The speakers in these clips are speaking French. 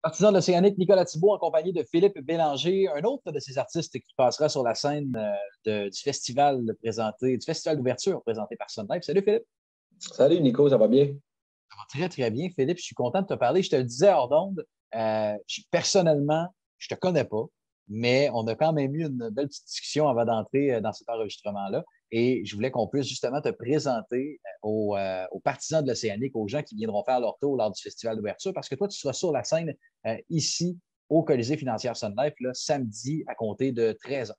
Partisan de l'Océanique, Nicolas Thibault en compagnie de Philippe Bélanger, un autre de ces artistes qui passera sur la scène du festival du festival d'ouverture présenté par Sun Life. Salut Philippe. Salut Nico, ça va bien? Ça va très, très bien, Philippe. Je suis content de te parler. Je te le disais hors d'onde, personnellement, je ne te connais pas, mais on a quand même eu une belle petite discussion avant d'entrer dans cet enregistrement-là. Et je voulais qu'on puisse justement te présenter aux partisans de l'Océanique, aux gens qui viendront faire leur tour lors du festival d'ouverture, parce que toi, tu seras sur la scène ici au Colisée financière Sun Life, là, samedi à compter de 13h.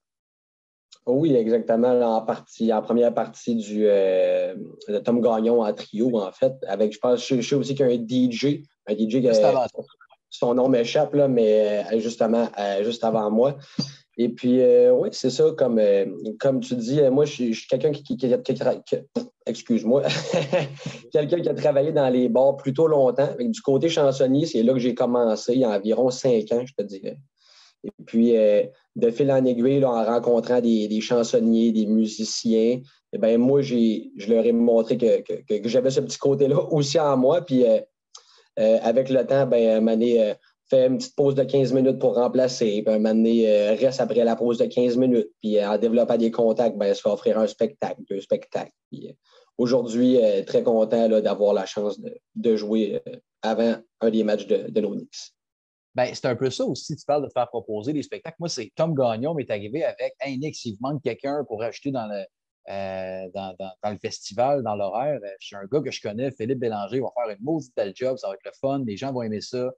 Oui, exactement. Là, en première partie de Tom Gagnon en trio, en fait, avec, je sais aussi qu'il y a un DJ Juste avant ça. son nom m'échappe, là, mais justement, juste avant moi. Et puis, oui, c'est ça, comme tu dis, moi, je suis quelqu'un excuse-moi, quelqu'un qui a travaillé dans les bars plutôt longtemps. Avec du côté chansonnier, c'est là que j'ai commencé, il y a environ 5 ans, je te dirais. Et puis, de fil en aiguille, là, en rencontrant des chansonniers, des musiciens, eh bien, moi, je leur ai montré que j'avais ce petit côté-là aussi en moi. Puis, avec le temps, ben, un moment donné, fait une petite pause de 15 minutes pour remplacer. Puis, un moment donné, reste après la pause de 15 minutes. Puis, en développant des contacts, ben, se fait offrir un spectacle, 2 spectacles. Puis, aujourd'hui, très content là, d'avoir la chance de jouer avant un des matchs de nos Knicks. Ben, c'est un peu ça aussi, tu parles de te faire proposer des spectacles. Moi, c'est Tom Gagnon m'est arrivé avec Hey Nick, s'il vous manque quelqu'un pour ajouter dans le festival, dans l'horaire, je suis un gars que je connais, Philippe Bélanger, il va faire une maudite belle job, ça va être le fun, les gens vont aimer ça.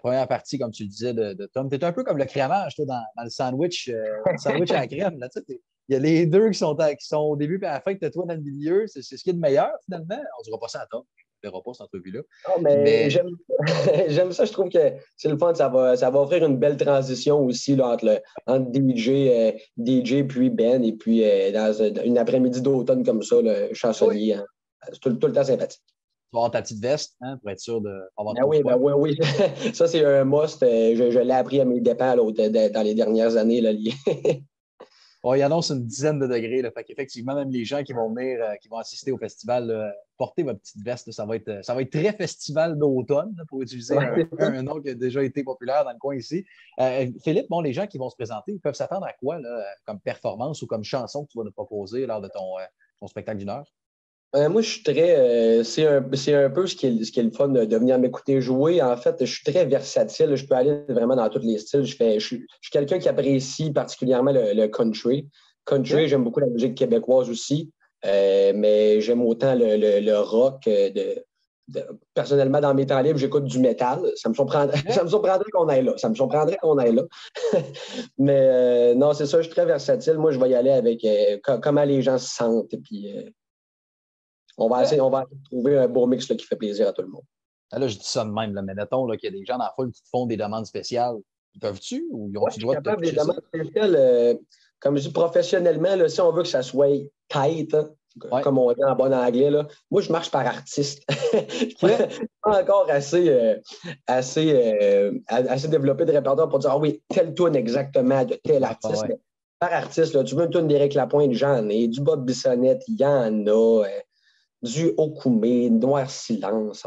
Première partie, comme tu le disais, de Tom. Tu es un peu comme le crémage toi, dans le sandwich à la crème. Là, il y a les deux qui sont au début et à la fin, que toi dans le milieu. C'est ce qui est de meilleur, finalement. On ne dira pas ça à Tom. On ne verra pas cette entrevue-là. Oh, mais j'aime ça, je trouve que c'est le fun, ça va offrir une belle transition aussi là, entre DJ puis Ben, et puis dans une après-midi d'automne comme ça, le chansonnier, hein. C'est tout le temps sympathique. Tu vas avoir ta petite veste hein, pour être sûr d'avoir Ben oui, froid. oui. Ça, c'est un must. Je l'ai appris à mes dépens là, dans les dernières années. Là, Oh, il annonce une dizaine de degrés. Là, fait qu'effectivement, même les gens qui vont venir, qui vont assister au festival, là, portez votre petite veste. Là, ça va être très festival d'automne, là, pour utiliser un nom qui a déjà été populaire dans le coin ici. Philippe, bon, les gens qui vont se présenter, ils peuvent s'attendre à quoi là, comme performance ou comme chanson que tu vas nous proposer lors de ton spectacle d'une heure? Moi, je suis très. C'est un peu ce qui est le fun de venir m'écouter jouer. En fait, je suis très versatile. Je peux aller vraiment dans tous les styles. Je suis quelqu'un qui apprécie particulièrement le country. Country, j'aime beaucoup la musique québécoise aussi. Mais j'aime autant le rock. Personnellement, dans mes temps libres, j'écoute du métal. Ça me surprendrait qu'on aille là. Ça me surprendrait qu'on aille là. Mais non, c'est ça, je suis très versatile. Moi, je vais y aller avec comment les gens se sentent. Et puis. On va essayer de trouver un beau mix là, qui fait plaisir à tout le monde. Là, je dis ça de même, là, mais mettons qu'il y a des gens dans la foule qui te font des demandes spéciales. Ils peuvent-tu ou ils ont-tu le droit de te Capable des toucher ça? demandes spéciales, comme je dis professionnellement, là, si on veut que ça soit tight, hein, comme on dit en bon anglais, là, moi, je marche par artiste. Je ne suis pas encore assez développé de répertoire pour dire, ah oui, telle tune exactement de tel artiste. Mais par artiste, là, tu veux une tune d'Éric Lapointe, j'en ai. Du Bob Bissonnette, il y en a. Du Okoumé, Noir Silence.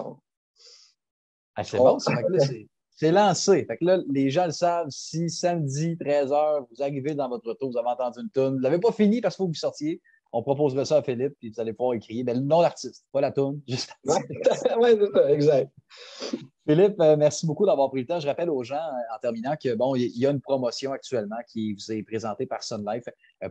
C'est bon, ça. Fait que là, c'est lancé. Fait que là, les gens le savent. Si samedi, 13h, vous arrivez dans votre auto, vous avez entendu une toune, vous ne l'avez pas fini parce qu'il faut que vous sortiez, on proposerait ça à Philippe, puis vous allez pouvoir écrire le nom de l'artiste, pas la toune, juste l'artiste. Oui, c'est ça, exact. Philippe, merci beaucoup d'avoir pris le temps. Je rappelle aux gens, en terminant, que bon, il y a une promotion actuellement qui vous est présentée par Sun Life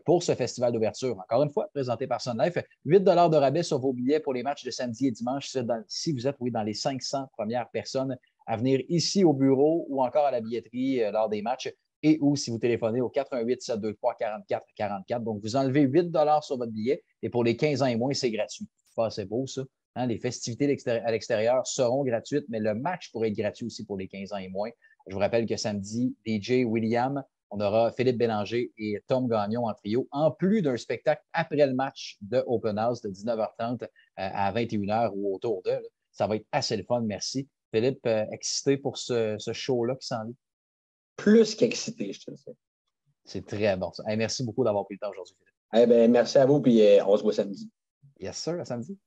pour ce festival d'ouverture. Encore une fois, présenté par Sun Life. 8 de rabais sur vos billets pour les matchs de samedi et dimanche. Si vous êtes, oui, dans les 500 premières personnes à venir ici au bureau ou encore à la billetterie lors des matchs et ou si vous téléphonez au 88 723 44 44. Donc, vous enlevez 8 sur votre billet et pour les 15 ans et moins, c'est gratuit. C'est beau, ça. Hein, les festivités à l'extérieur seront gratuites, mais le match pourrait être gratuit aussi pour les 15 ans et moins. Je vous rappelle que samedi, DJ William, on aura Philippe Bélanger et Tom Gagnon en trio, en plus d'un spectacle après le match de Open House de 19h30 à 21h ou autour d'eux. Ça va être assez le fun, merci. Philippe, excité pour ce show-là qui s'en vient? Plus qu'excité, je te le dis. C'est très bon. Hey, merci beaucoup d'avoir pris le temps aujourd'hui, Philippe. Eh bien, merci à vous, puis on se voit samedi. Yes, sir, à samedi.